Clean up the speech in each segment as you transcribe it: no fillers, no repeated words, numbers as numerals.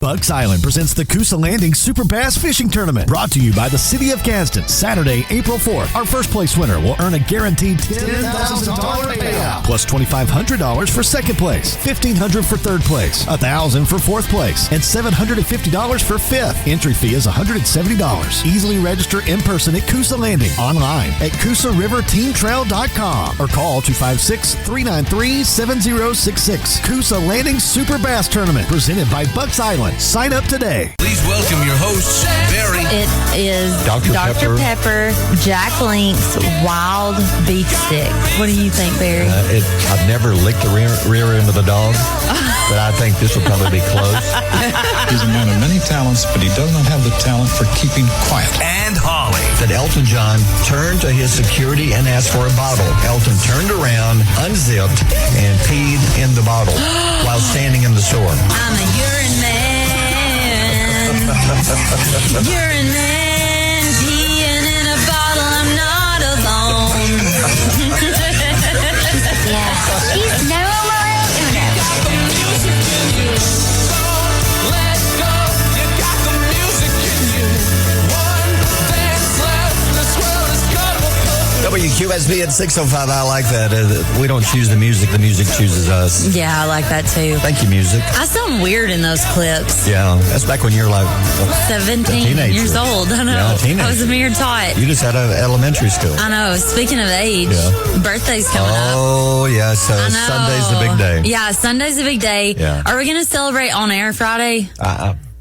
Bucks Island presents the Coosa Landing Super Bass Fishing Tournament, brought to you by the City of Gadsden. Saturday, April 4th. Our first place winner will earn a guaranteed $10,000 payout, plus $2,500 for second place, $1,500 for third place, $1,000 for fourth place, and $750 for fifth. Entry fee is $170. Easily register in person at Coosa Landing, online at CoosaRiverTeamTrail.com, or call 256-393-7066. Coosa Landing Super Bass Tournament, presented by Bucks Island. Sign up today. Please welcome your hosts, Barry. It is Dr. Pepper, Jack Link's Wild Beef Stick. What do you think, Barry? I've never licked the rear end of a dog, but I think this will probably be close. He's a man of many talents, but he does not have the talent for keeping quiet. And Holly. That Elton John turned to his security and asked for a bottle. Elton turned around, unzipped, and peed in the bottle while standing in the store. I'm a urine man. Urine man, peeing in a bottle. I'm not alone. Yeah, she's numero uno. WQSB at 6:05. I like that. We don't choose the music chooses us. Yeah, I like that too. Thank you, music. I sound weird in those clips. Yeah, that's back when you're like 17 years old. I know. Yeah, a teenager. I was a mere tot. You just had elementary school. I know. Speaking of age, birthday's coming up. Oh, yeah. So Sunday's the big day. Yeah, Sunday's the big day. Yeah. Are we going to celebrate on air Friday?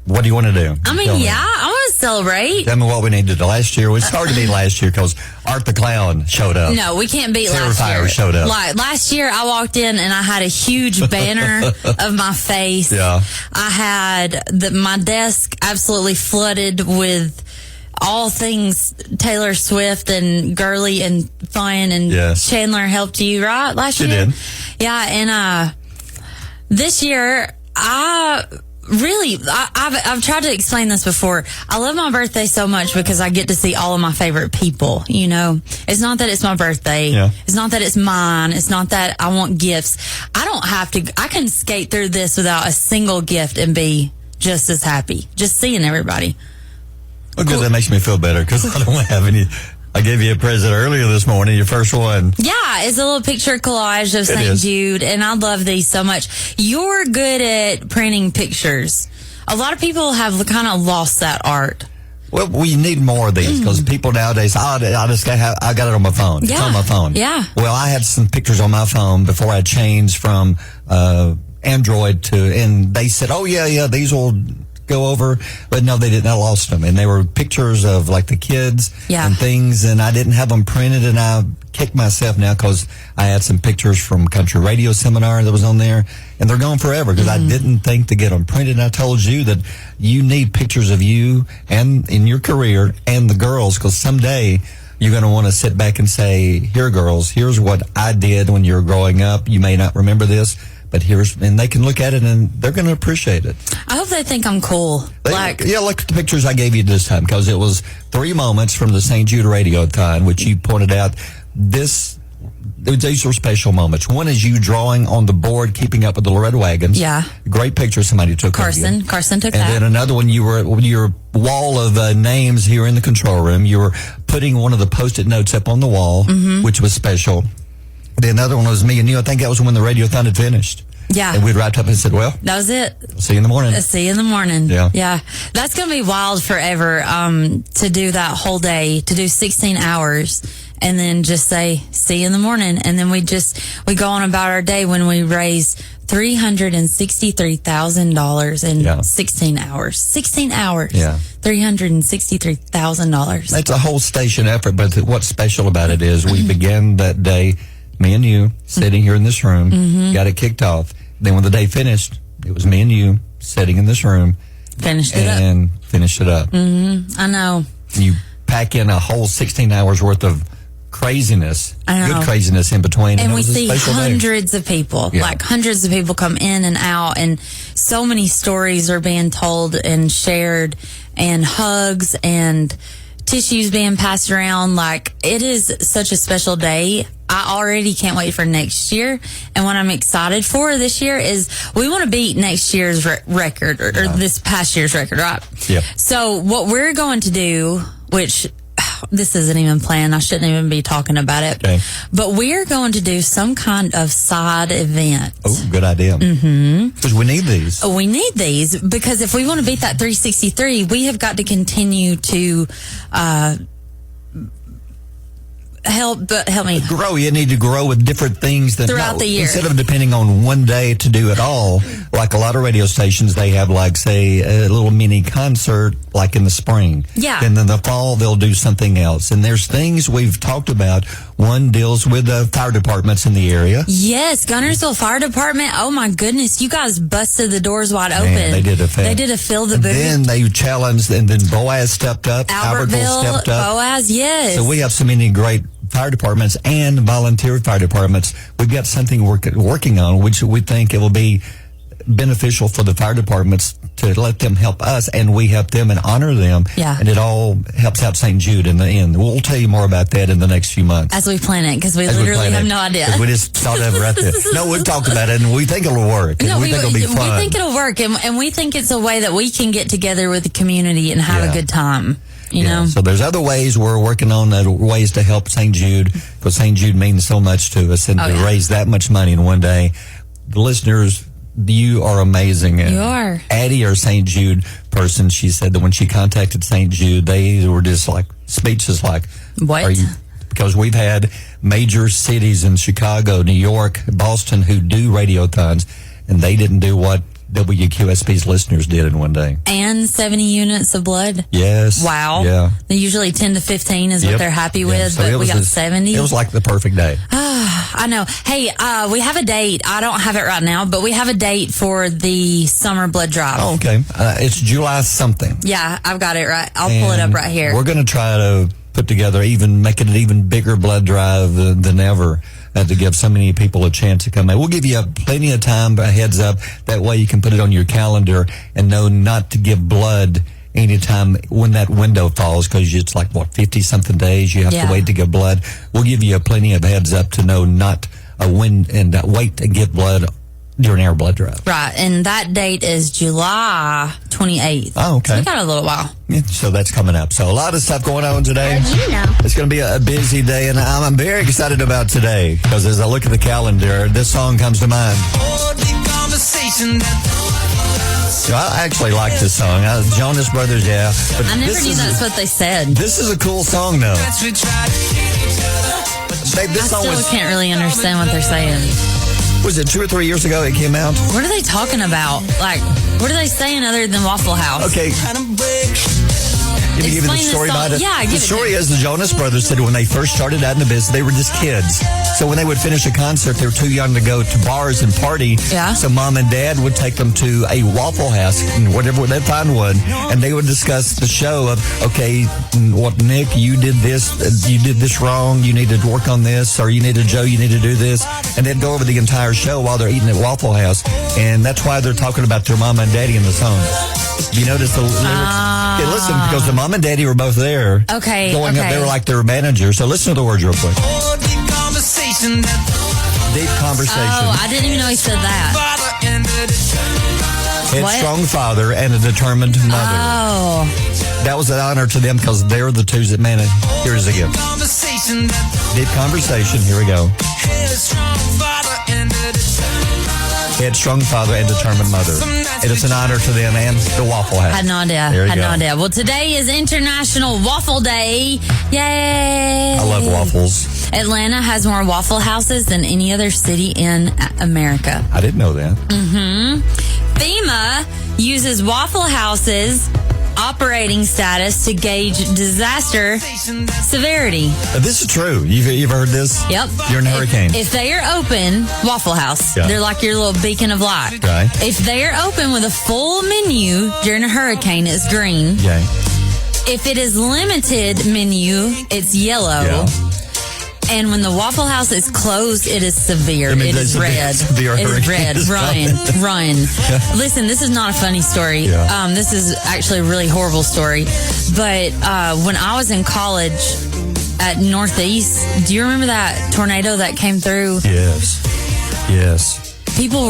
What do you want to do? I mean, I want to celebrate. Tell me what we need to do. Last year, it was hard to beat last year because Art the Clown showed up. No, we can't beat last year. Terrifier showed up. Like, last year, I walked in and I had a huge banner of my face. Yeah. I had my desk absolutely flooded with all things Taylor Swift and girly and fun, and Chandler helped you, right? Last year? She did. Yeah, and this year, I've tried to explain this before. I love my birthday so much because I get to see all of my favorite people, you know. It's not that it's my birthday. Yeah. It's not that it's mine. It's not that I want gifts. I don't have to. I can skate through this without a single gift and be just as happy. Just seeing everybody. Well, good. That makes me feel better because I don't have any. I gave you a present earlier this morning, your first one. Yeah, it's a little picture collage of St. Jude, and I love these so much. You're good at printing pictures. A lot of people have kind of lost that art. Well, we need more of these because people nowadays, I got it on my phone. Yeah. It's on my phone. Yeah. Well, I had some pictures on my phone before I changed from Android and they said, oh, yeah, these will go over, but no, they didn't. I lost them, and they were pictures of like the kids and things, and I didn't have them printed, and I kicked myself now because I had some pictures from country radio seminar that was on there, and they're gone forever because I didn't think to get them printed. And I told you that you need pictures of you and in your career and the girls, because someday you're going to want to sit back and say, here, girls, here's what I did when you were growing up. You may not remember this, but and they can look at it and they're going to appreciate it. I hope they think I'm cool. Like the pictures I gave you this time, because it was 3 moments from the St. Jude Radiothon, which you pointed out. These were special moments. One is you drawing on the board, keeping up with the Loretta Wagons. Yeah. Great picture somebody took. Carson took that. And then another one, you were with your wall of names here in the control room. You were putting one of the Post-it notes up on the wall, which was special. The another one was me and you. I think that was when the Radiothon had finished. Yeah. And we'd wrapped up and said, well, that was it. See you in the morning. See you in the morning. Yeah. Yeah. That's going to be wild forever, to do that whole day, to do 16 hours and then just say, see you in the morning. And then we go on about our day when we raised $363,000 in 16 hours. 16 hours. Yeah. $363,000. That's a whole station effort, but what's special about it is we began that day, me and you, sitting here in this room, got it kicked off. Then when the day finished, it was me and you sitting in this room. Finished it up. I know. You pack in a whole 16 hours worth of craziness, good craziness in between. And we see hundreds of people, like hundreds of people come in and out, and so many stories are being told and shared, and hugs and tissues being passed around. Like, it is such a special day. I already can't wait for next year. And what I'm excited for this year is we want to beat next year's record or this past year's record, right? Yep. So what we're going to do, which this isn't even planned. I shouldn't even be talking about it. Okay. But we're going to do some kind of side event. Oh, good idea. Mm-hmm. Because we need these. We need these because if we want to beat that 363, we have got to continue to help me grow. You need to grow with different things throughout the year instead of depending on one day to do it all. Like a lot of radio stations, they have like say a little mini concert like in the spring. Yeah. And then the fall they'll do something else. And there's things we've talked about. One deals with the fire departments in the area. Yes, Gunnersville Fire Department. Oh my goodness, you guys busted the doors wide open. Man, they did a fill the booth. Then they challenged, and then Boaz stepped up. Albertville stepped up. Boaz, yes. So we have so many great fire departments and volunteer fire departments. We've got something working on, which we think it will be beneficial for the fire departments to let them help us, and we help them and honor them. Yeah. And it all helps out St. Jude in the end. We'll tell you more about that in the next few months. As we plan it, because we literally have no idea. We just thought of it right there. No, we've talked about it, and we think it'll work. No, we think it'll be fun. We think it'll work, and we think it's a way that we can get together with the community and have a good time. You know? So there's other ways we're working on, ways to help St. Jude, because St. Jude means so much to us, and to raise that much money in one day. The listeners, you are amazing. You are. Addie, our St. Jude person, she said that when she contacted St. Jude, they were just like speechless, like, what? Are you? Because we've had major cities in Chicago, New York, Boston who do radiothons, and they didn't do what WQSP's listeners did in one day. And 70 units of blood? Yes. Wow. Yeah. Usually 10 to 15 is what they're happy with, so but we got 70. It was like the perfect day. I know. Hey, we have a date. I don't have it right now, but we have a date for the summer blood drive. Oh, okay. It's July something. Yeah, I've got it right. I'll pull it up right here. We're going to try to put together make it an even bigger blood drive than ever. To give so many people a chance to come in. We'll give you plenty of time, a heads up. That way you can put it on your calendar and know not to give blood anytime when that window falls, because it's like, 50-something days you have to wait to give blood. We'll give you plenty of heads up to know not wait to give blood during our blood drive. Right, and that date is July 28th. Oh, okay. So we got a little while. Yeah, so that's coming up. So a lot of stuff going on today. You know. It's going to be a busy day, and I'm very excited about today, because as I look at the calendar, this song comes to mind. I actually like this song. Jonas Brothers, yeah. But I never knew that's what they said. This is a cool song, though. Babe, this I song still can't really understand what they're saying. Was it 2 or 3 years ago it came out? What are they talking about? Like, what are they saying other than Waffle House? Okay. Can you give me the story about it? Yeah, the story is the Jonas Brothers said when they first started out in the business, they were just kids. So when they would finish a concert, they were too young to go to bars and party. Yeah. So mom and dad would take them to a Waffle House, whatever they'd find one, and they would discuss the show of, okay, what Nick, you did this wrong, you need to work on this, or you need to, Joe, you need to do this, and they'd go over the entire show while they're eating at Waffle House, and that's why they're talking about their mom and daddy in the song. You notice the lyrics? Yeah, listen, because the mom and daddy were both there. Okay. Going up, they were like their manager. So listen to the words real quick. Deep conversation. Oh, I didn't even know he said that. Headstrong father and a determined mother. Oh. That was an honor to them because they're the twos that managed. Here it is again. Deep conversation. Here we go. Headstrong father and determined mother. It is an honor to them and the Waffle House. Had no idea. No idea. Well, today is International Waffle Day. Yay! I love waffles. Atlanta has more Waffle Houses than any other city in America. I didn't know that. Mm-hmm. FEMA uses Waffle Houses operating status to gauge disaster severity. This is true. You've heard this? Yep. You're in a hurricane. If they are open, Waffle House, they're like your little beacon of light. Right. If they are open with a full menu during a hurricane, it's green. Yeah. If it is limited menu, it's yellow. Yeah. And when the Waffle House is closed, it is severe. It is red. It is red. Run. Listen, this is not a funny story. Yeah. This is actually a really horrible story. But when I was in college at Northeast, do you remember that tornado that came through? Yes. People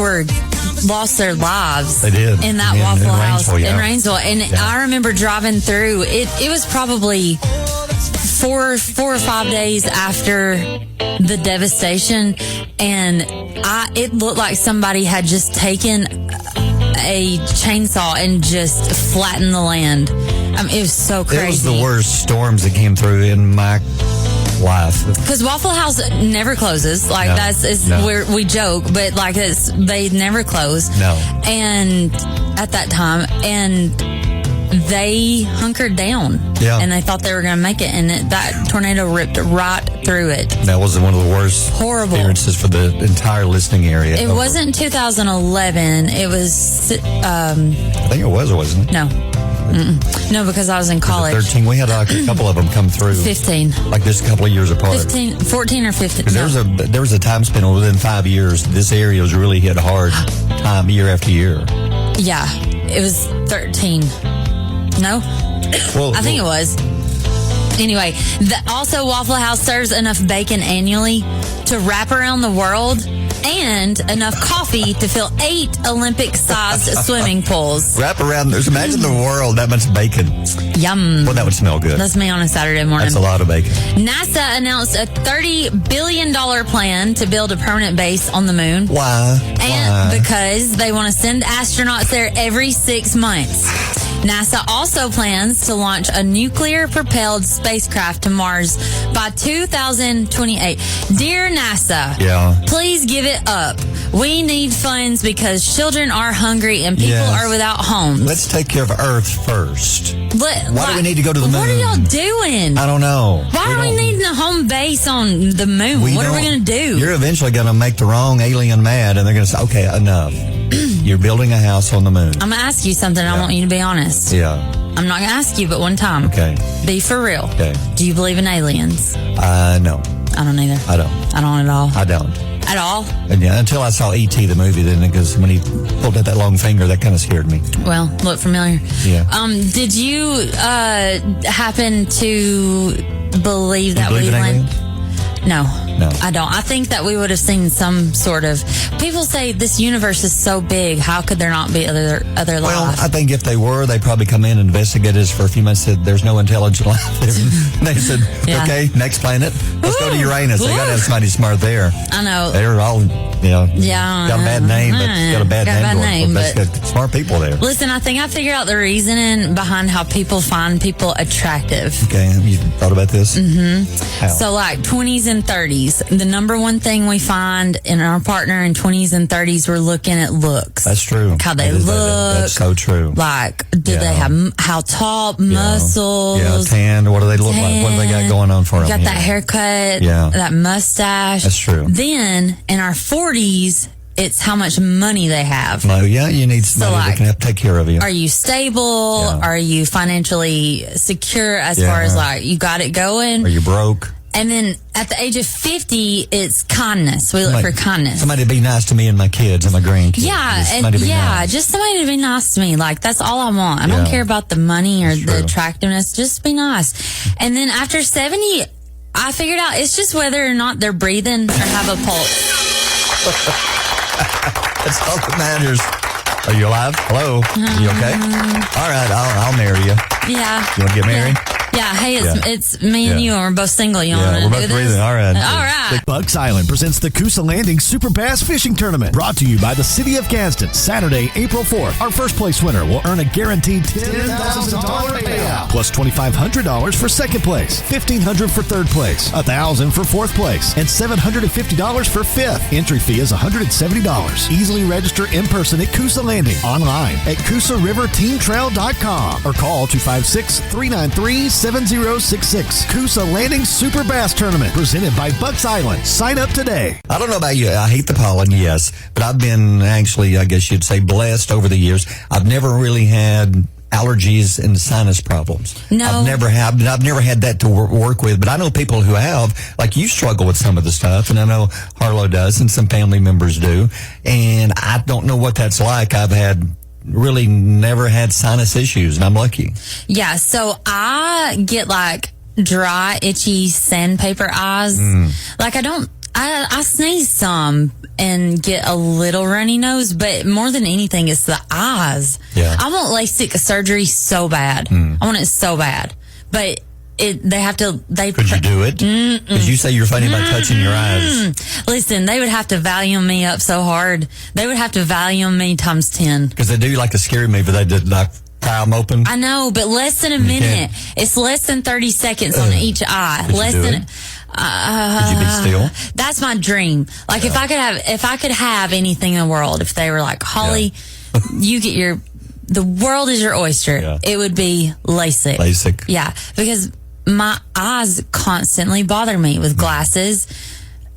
lost their lives. They did. In that Waffle House Rainsville, in Rainsville. And I remember driving through. It was probably 4 or 5 days after the devastation, and it looked like somebody had just taken a chainsaw and just flattened the land. It was so crazy. It was the worst storms that came through in my life. Because Waffle House never closes. Like, where we joke, but like they never close. No. And at that time, and they hunkered down. Yeah. And they thought they were going to make it, and that tornado ripped right through it. That was one of the worst experiences for the entire listening area. It wasn't 2011. It was. I think it was, wasn't it? No. Mm-mm. No, because I was in college. 13. We had like a couple of them come through. 15. Like just a couple of years apart. 14 or 15. There was a time span within 5 years. This area was really hit hard time year after year. Yeah. It was 13. No? I think it was. Anyway, also Waffle House serves enough bacon annually to wrap around the world and enough coffee to fill 8 Olympic-sized swimming pools. Wrap around. Imagine the world, that much bacon. Yum. Well, that would smell good. That's me on a Saturday morning. That's a lot of bacon. NASA announced a $30 billion plan to build a permanent base on the moon. Why? And because they want to send astronauts there every 6 months. NASA also plans to launch a nuclear-propelled spacecraft to Mars by 2028. Dear NASA, please give it up. We need funds because children are hungry and people are without homes. Let's take care of Earth first. Why do we need to go to the moon? What are y'all doing? I don't know. Why are we needing a home base on the moon? What are we going to do? You're eventually going to make the wrong alien mad, and they're going to say, okay, enough. You're building a house on the moon. I'm going to ask you something. I want you to be honest. Yeah. I'm not going to ask you but one time. Okay. Be for real. Okay. Do you believe in aliens? No. I don't either. I don't. I don't at all. I don't. At all? And until I saw E.T. the movie, then, because when he pulled out that long finger, that kind of scared me. Well, look familiar. Yeah. Did you happen to believe that we went? No, I don't. I think that we would have seen some sort of. People say this universe is so big. How could there not be other life? Well, I think if they were, they'd probably come in and investigate us for a few months. Said there's no intelligent life there. And they said, okay, next planet, let's go to Uranus. They got to have somebody smart there. I know. They're all, got a bad name, but got a bad name. But got smart people there. Listen, I think I figured out the reasoning behind how people find people attractive. Okay, have you thought about this? Mm-hmm. How? So, like 20s and 30s, the number one thing we find in our partner in 20s and 30s, we're looking at looks. That's true. Like how they look. That's so true. Like, do they have how tall, muscles? Yeah, tan. What do they look like? What do they got going on for them? Got that haircut. Yeah. That mustache. That's true. Then in our 40s, it's how much money they have. No, you need somebody that can help take care of you. Are you stable? Yeah. Are you financially secure as far as like you got it going? Are you broke? And then at the age of 50, it's kindness. We look for kindness. Somebody to be nice to me and my kids and my grandkids. Yeah, just somebody to be nice to me. Like, that's all I want. I don't care about the money or the attractiveness. Just be nice. And then after 70, I figured out it's just whether or not they're breathing or have a pulse. That's all that matters. Are you alive? Hello? Are you okay? All right, I'll marry you. Yeah. You want to get married? Yeah, hey, it's me and you, and we're both single. You want to we're do both this? breathing. All right. All right. Bucks Island presents the Coosa Landing Super Bass Fishing Tournament, brought to you by the City of Gadsden. Saturday, April 4th. Our first place winner will earn a guaranteed $10,000 payout, plus $2,500 for second place, $1,500 for third place, $1,000 for fourth place, and $750 for fifth. Entry fee is $170. Easily register in person at Coosa Landing, online at CoosaRiverTeamTrail.com, or call 256-393-7066. Coosa Landing Super Bass Tournament, presented by Bucks Island. Sign up today. I don't know about you. I hate the pollen, yes. But I've been actually, I guess you'd say, blessed over the years. I've never really had allergies and sinus problems. No. I've never had that to work with, but I know people who have, like you struggle with some of the stuff, and I know Harlow does, and some family members do, and I don't know what that's like. I've really never had sinus issues, and I'm lucky. Yeah, so I get like dry, itchy sandpaper eyes. Like I sneeze some and get a little runny nose, but more than anything, it's the eyes. Yeah. I want LASIK surgery so bad. I want it so bad, but they have to. Could you do it? Because you say you're funny about touching your eyes. Listen, they would have to Valium me up so hard. They would have to Valium me times 10. Because they do like the scary movie. They did like pry them open. I know, but less than a minute. It's less than 30 seconds on each eye. Could Less you do than. it? Could you be still? That's my dream. Like if I could have anything in the world, if they were like, Holly, you get the world is your oyster. Yeah. It would be LASIK. LASIK. Yeah, because my eyes constantly bother me with glasses.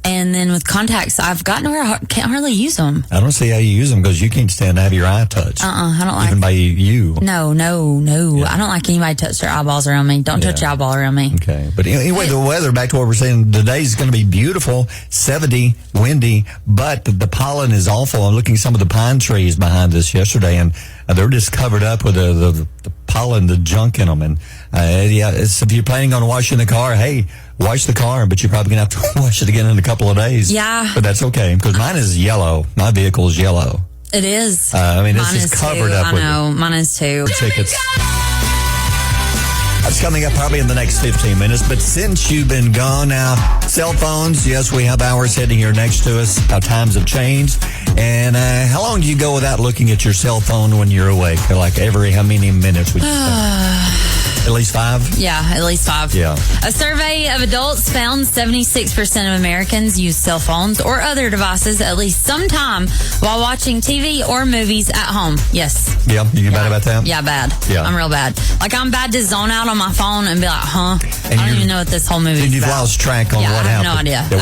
And then with contacts, I've gotten to where I can't hardly use them. I don't see how you use them because you can't stand to have your eye touched. I don't like. Even by you. No. Yeah. I don't like anybody to touch their eyeballs around me. Don't touch your eyeball around me. Okay. But anyway, the weather, back to what we're saying, today's going to be beautiful, 70, windy, but the pollen is awful. I'm looking at some of the pine trees behind us yesterday, and they're just covered up with the pollen, the junk in them. And if you're planning on washing the car, hey, wash the car, but you're probably going to have to wash it again in a couple of days. Yeah. But that's okay, because mine is yellow. My vehicle is yellow. It is. It's Mine just is covered too. up with I know. Mine is too. tickets. That's coming up probably in the next 15 minutes. But since you've been gone now, cell phones, yes, we have ours sitting here next to us. How times have changed. And how long do you go without looking at your cell phone when you're awake? Like how many minutes would you say? At least 5? Yeah, at least 5. Yeah. A survey of adults found 76% of Americans use cell phones or other devices at least sometime while watching TV or movies at home. Yes. Yeah, you get bad about that? Yeah, bad. Yeah. I'm real bad. Like, I'm bad to zone out on my phone and be like, I don't even know what this whole movie is And you've about. lost track on Yeah, what I have happened. no idea. Yeah,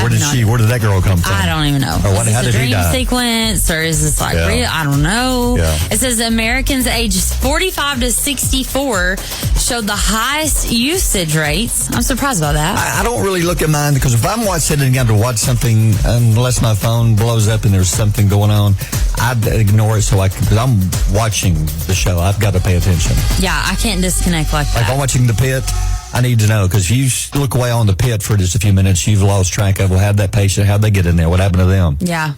where did that girl come from? I don't even know. Or Is this how a did he dream die? sequence, or is this like Yeah. real? I don't know. Yeah. It says Americans ages 45 to 64 showed the highest usage rates. I'm surprised about that. I don't really look at mine because if I'm sitting down to watch something, unless my phone blows up and there's something going on, I'd ignore it because I'm watching the show. I've got to pay attention. Yeah, I can't disconnect like Like that. if I'm watching The Pit, I need to know because if you look away on The Pit for just a few minutes, you've lost track of, well, how'd that patient, how'd they get in there? What happened to them? Yeah.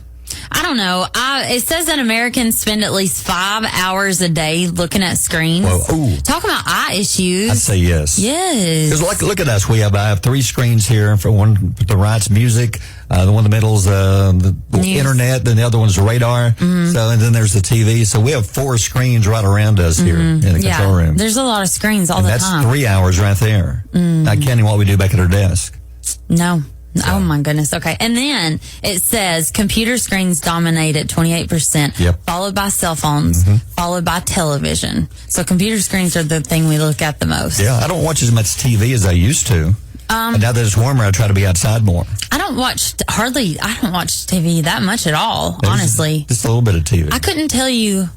I don't know. It says that Americans spend at least 5 hours a day looking at screens. Well, ooh. Talk about eye issues. I'd say yes. Yes. Because look at us. I have 3 screens here. For one, the right's music. The one in the middle's the internet. Then the other one's radar. Mm-hmm. So, and then there's the TV. So we have 4 screens right around us here in the control room. There's a lot of screens all And the that's time. 3 hours right there. Not counting what we do back at our desk. No. Oh my goodness. Okay. And then it says computer screens dominate at 28%, Yep. followed by cell phones, followed by television. So computer screens are the thing we look at the most. Yeah, I don't watch as much TV as I used to. And now that it's warmer, I try to be outside more. I don't watch TV that much at all, honestly. Just a little bit of TV. I couldn't tell you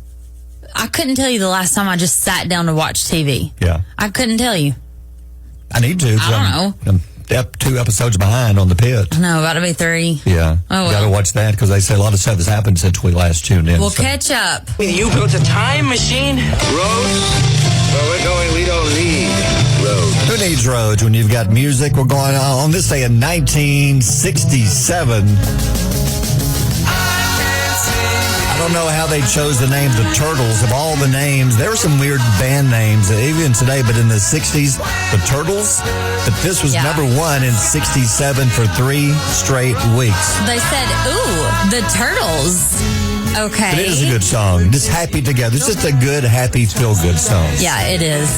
the last time I just sat down to watch TV. Yeah. I couldn't tell you. I need to. 'Cause I don't I'm 2 episodes behind on The Pit. No, about to be 3. Yeah. Oh, well. Got to watch that because they say a lot of stuff has happened since we last tuned in. We'll so. catch up. You built a time machine? Roads? Where we're going, we don't need roads. Who needs roads when you've got music? We're going on this day in 1967. I don't know how they chose the name The Turtles. Of all the names, there were some weird band names, even today, but in the 60s, The Turtles. But this was number 1 in 67 for 3 straight weeks. They said, ooh, the Turtles. Okay. But it is a good song. Just happy together. It's just a good, happy, feel-good song. Yeah, it is.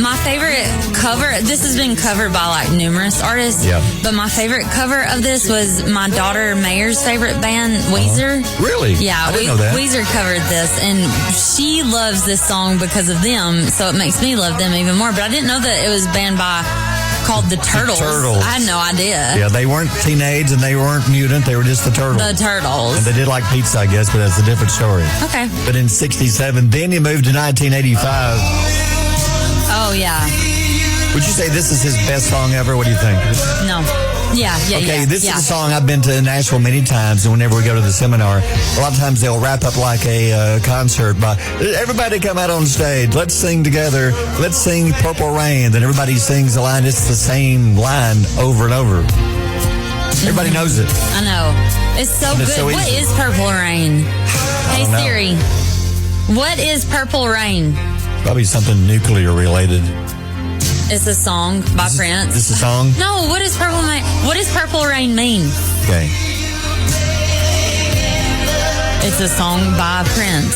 My favorite cover, this has been covered by like numerous artists. Yeah. But my favorite cover of this was my daughter Mayer's favorite band, Weezer. Really? Yeah, I didn't know that. Weezer covered this, and she loves this song because of them, so it makes me love them even more. But I didn't know that it was banned by called the Turtles. Turtles. I had no idea. Yeah, they weren't teenage and they weren't mutant. They were just the Turtles. The Turtles. And they did like pizza, I guess, but that's a different story. Okay. But in 67, then you moved to 1985. Oh, yeah. Would you say this is his best song ever? What do you think? No. Yeah. Okay, this yeah. is a song I've been to Nashville many times, and whenever we go to the seminar, a lot of times they'll wrap up like a concert by, everybody come out on stage, let's sing together, let's sing Purple Rain, then everybody sings the line, it's the same line over and over. Everybody knows it. I know. It's so And good. it's so What easy. is Purple Rain? Hey, don't know. Siri. What is Purple Rain? Probably something nuclear related. It's a song by Prince. This is a song? No, what does Purple Rain mean? Okay. It's a song by Prince.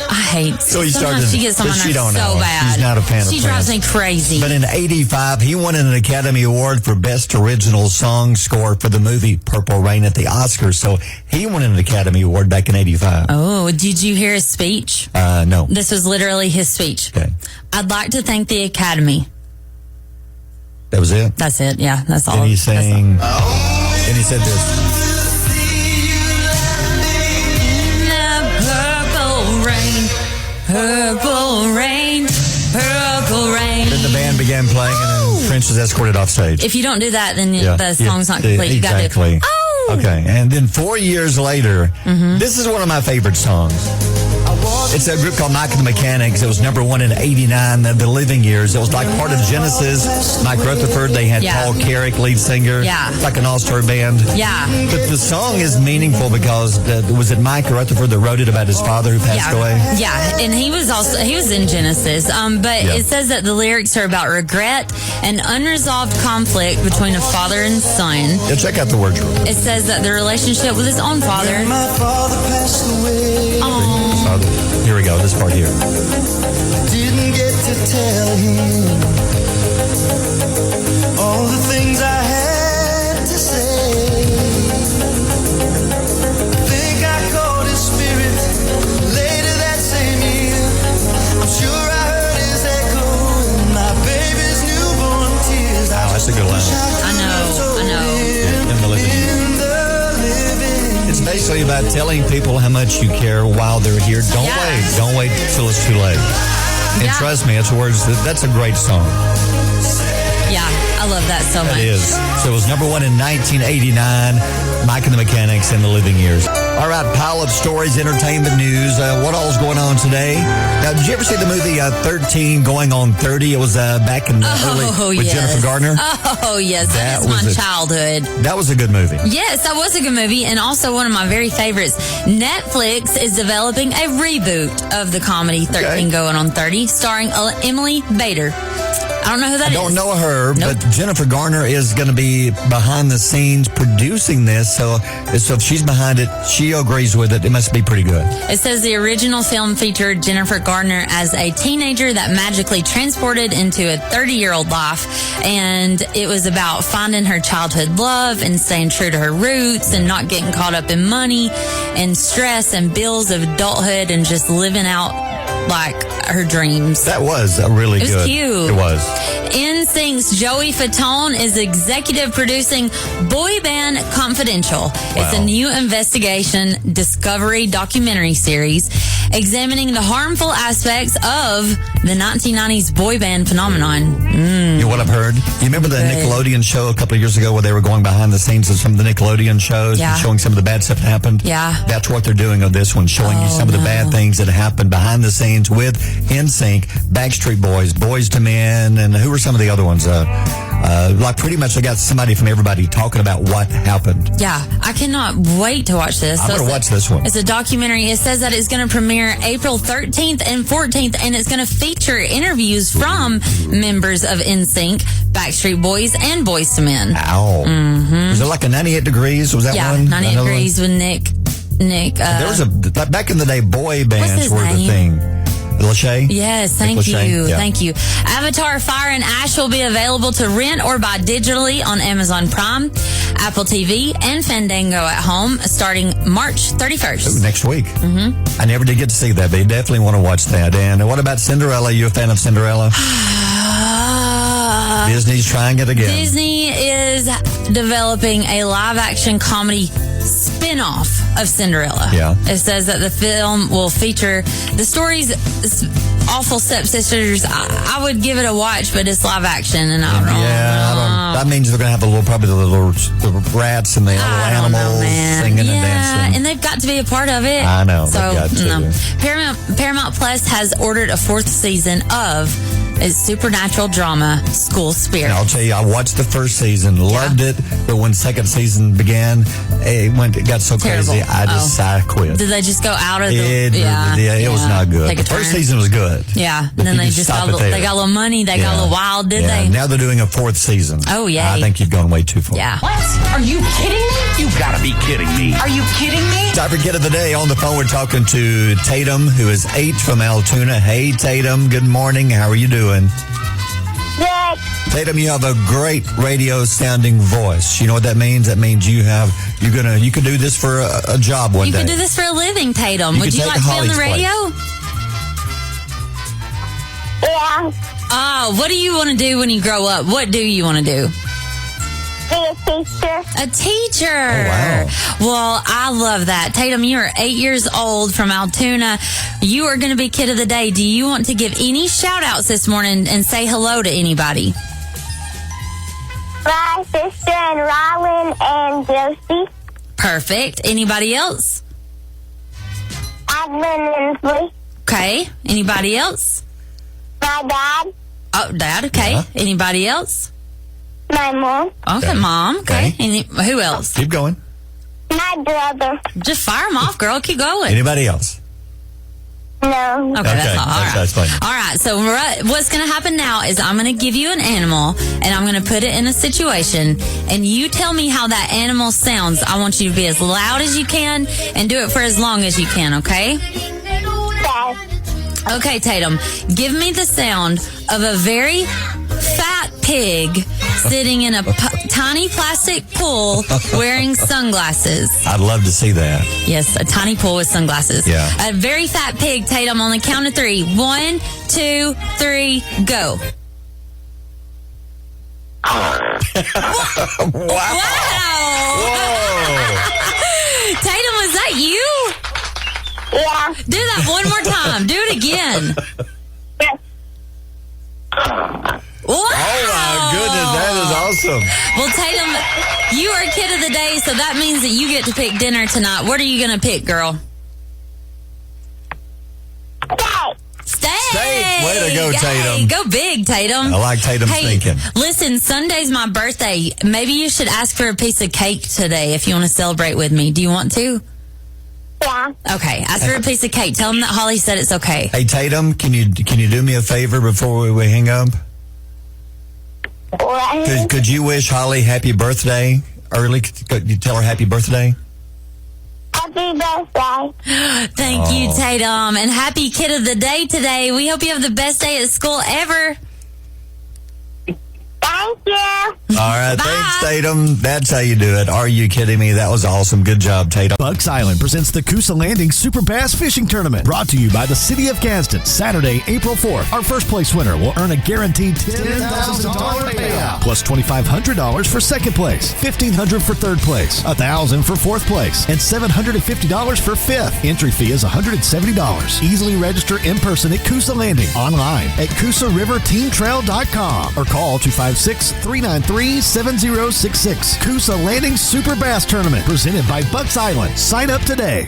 I hate. So he sometimes started- she gets on but my she nerves don't so know. bad. She's not a fan of She drives me Prince. crazy. But in 85, he won an Academy Award for Best Original Song Score for the movie Purple Rain at the Oscars. So he won an Academy Award back in 85. Oh, did you hear his speech? No. This was literally his speech. Okay. I'd like to thank the Academy. That was it? That's it. Yeah, that's all. And he That's all. sang, and he said this. Purple rain, purple rain. Then the band began playing, and then Prince was escorted off stage. If you don't do that, then Yeah, the song's yeah, not complete. You gotta exactly. do. Oh. Okay, and then 4 years later, this is one of my favorite songs. It's a group called Mike and the Mechanics. It was number one in 89, the Living Years. It was like part of Genesis. Mike Rutherford, they had Yeah. Paul Carrick, lead singer. Yeah. It's like an all-star band. Yeah. But the song is meaningful because, was it Mike Rutherford that wrote it about his father who passed away? Yeah, and he was in Genesis. But Yeah. it says that the lyrics are about regret and unresolved conflict between a father and son. Yeah, check out the words. It says that the relationship with his own father. My father passed away. Here we go, this part here. Didn't get to tell him all the things I had to say. Think I caught his spirit later that same year. I'm sure I heard his echo in my baby's newborn tears. Wow, that's a good line. I know. In the Living Years. It's basically about telling people how much you care while they're here. Don't wait till it's too late. And Yeah. trust me, that's a great song. Yeah, I love that so much. It is. So it was number one in 1989, Mike and the Mechanics in the Living Years. All right, pile of stories, entertainment news. What all's going on today? Now, did you ever see the movie 13 Going on 30? It was back in early with yes. Jennifer Gardner. Oh, yes. That is was my a- childhood. That was a good movie. Yes, that was a good movie, and also one of my very favorites. Netflix is developing a reboot of the comedy 13 Okay. Going on 30, starring Emily Bader. I don't know who that is. I don't know her, Nope. but Jennifer Garner is going to be behind the scenes producing this. So if she's behind it, she agrees with it. It must be pretty good. It says the original film featured Jennifer Gardner as a teenager that magically transported into a 30-year-old life, and it was about finding her childhood love and staying true to her roots and not getting caught up in money and stress and bills of adulthood and just living out like her dreams. That was a really It was good. cute. It was. NSYNC's Joey Fatone is executive producing Boy Band Confidential. It's a new investigation discovery documentary series examining the harmful aspects of the 1990s boy band phenomenon. You know what I've heard? You remember the Good. Nickelodeon show a couple of years ago where they were going behind the scenes of some of the Nickelodeon shows Yeah. and showing some of the bad stuff that happened? Yeah. That's what they're doing on this one, showing you some of the bad things that happened behind the scenes with NSYNC, Backstreet Boys, Boys to Men, and who were some of the other ones? Like pretty much they got somebody from everybody talking about what happened. Yeah, I cannot wait to watch this. I'm going to it's watch this one. It's a documentary. It says that it's going to premiere April 13th and 14th, and it's going to feature interviews from members of NSYNC, Backstreet Boys, and Boys to Men. Ow. Was it like a 98 Degrees? Was that Yeah, one? 98 Another one? Degrees with Nick. There was like back in the day, boy bands his were the name? thing. Lachey? Yes, Nick thank Lachey? you. Yeah. Thank you. Avatar Fire and Ash will be available to rent or buy digitally on Amazon Prime, Apple TV, and Fandango at home starting March 31st. Next week. I never did get to see that, but you definitely want to watch that. And what about Cinderella? You a fan of Cinderella? Disney's trying it again. Disney is developing a live-action comedy spin-off of Cinderella. Yeah. It says that the film will feature the story's awful stepsisters. I would give it a watch, but it's live action, and I don't know. That means they're going to have the rats and the little animals singing and dancing. And they've got to be a part of it. I know. So, they've got to. Paramount Plus has ordered a 4th season of its supernatural drama, School Spirit. And I'll tell you, I watched the first season, loved it, but when second season began, it got so Terrible. crazy, I quit. Did they just go out of the... It was not good. Take a The first turn. season was good. Yeah, But then you they just just stop got, it there. they got a little money, they got a little wild, did they? Now they're doing a 4th season. Oh, yay. I think you've gone way too far. Yeah. What? Are you kidding me? You gotta be kidding me. Are you kidding me? Time for Kid of the Day. On the phone, we're talking to Tatum, who is 8 from Altoona. Hey, Tatum. Good morning. How are you doing? Good. Tatum, you have a great radio-sounding voice. You know what that means? That means you could do this for a job one You day. can do this for a living, Tatum. You Would could you take like to be on the Holly's radio? Yeah. Oh, what do you want to do when you grow up? What do you want to do? Be a teacher. A teacher. Oh, wow. Well, I love that. Tatum, you are 8 years old from Altoona. You are going to be Kid of the Day. Do you want to give any shout outs this morning and say hello to anybody? My sister and Rylan and Josie. Perfect. Anybody else? Adlin and Flea. Okay. Anybody else? My dad. Oh, Dad. Okay. Yeah. Anybody else? My mom. Okay, Mom. Okay. Who else? Keep going. My brother. Just fire them off, girl. Keep going. Anybody else? No. Okay, that's all. All that's right. fine. All right. So what's going to happen now is I'm going to give you an animal, and I'm going to put it in a situation, and you tell me how that animal sounds. I want you to be as loud as you can and do it for as long as you can, okay? Okay. Okay, Tatum. Give me the sound of a very fat pig sitting in a tiny plastic pool wearing sunglasses. I'd love to see that. Yes, a tiny pool with sunglasses. Yeah. A very fat pig, Tatum, on the count of 3. 1, 2, 3, go. Wow. Tatum, was that you? Yeah. Do that one more time. Do it again. Yes. Wow. Oh, my goodness. That is awesome. Well, Tatum, you are Kid of the Day, so that means that you get to pick dinner tonight. What are you going to pick, girl? Steak. Way to go, Yay. Tatum. Go big, Tatum. I like Tatum's thinking. Listen, Sunday's my birthday. Maybe you should ask for a piece of cake today if you want to celebrate with me. Do you want to? Yeah. Okay, ask for a piece of cake. Tell them that Holly said it's okay. Hey, Tatum, can you do me a favor before we hang up? What? Could you wish Holly happy birthday early? Could you tell her happy birthday? Happy birthday. Thank you, Tatum. And happy Kid of the Day today. We hope you have the best day at school ever. Thank you. All right. Bye. Thanks, Tatum. That's how you do it. Are you kidding me? That was awesome. Good job, Tatum. Bucks Island presents the Coosa Landing Super Bass Fishing Tournament, brought to you by the City of Gadsden. Saturday, April 4th. Our first place winner will earn a guaranteed $10,000 payout, plus $2,500 for second place, $1,500 for third place, $1,000 for fourth place, and $750 for fifth. Entry fee is $170. Easily register in person at Coosa Landing, online at CoosaRiverTeamTrail.com, or call 256-393-7066. Coosa Landing Super Bass Tournament, presented by Bucks Island. Sign up today.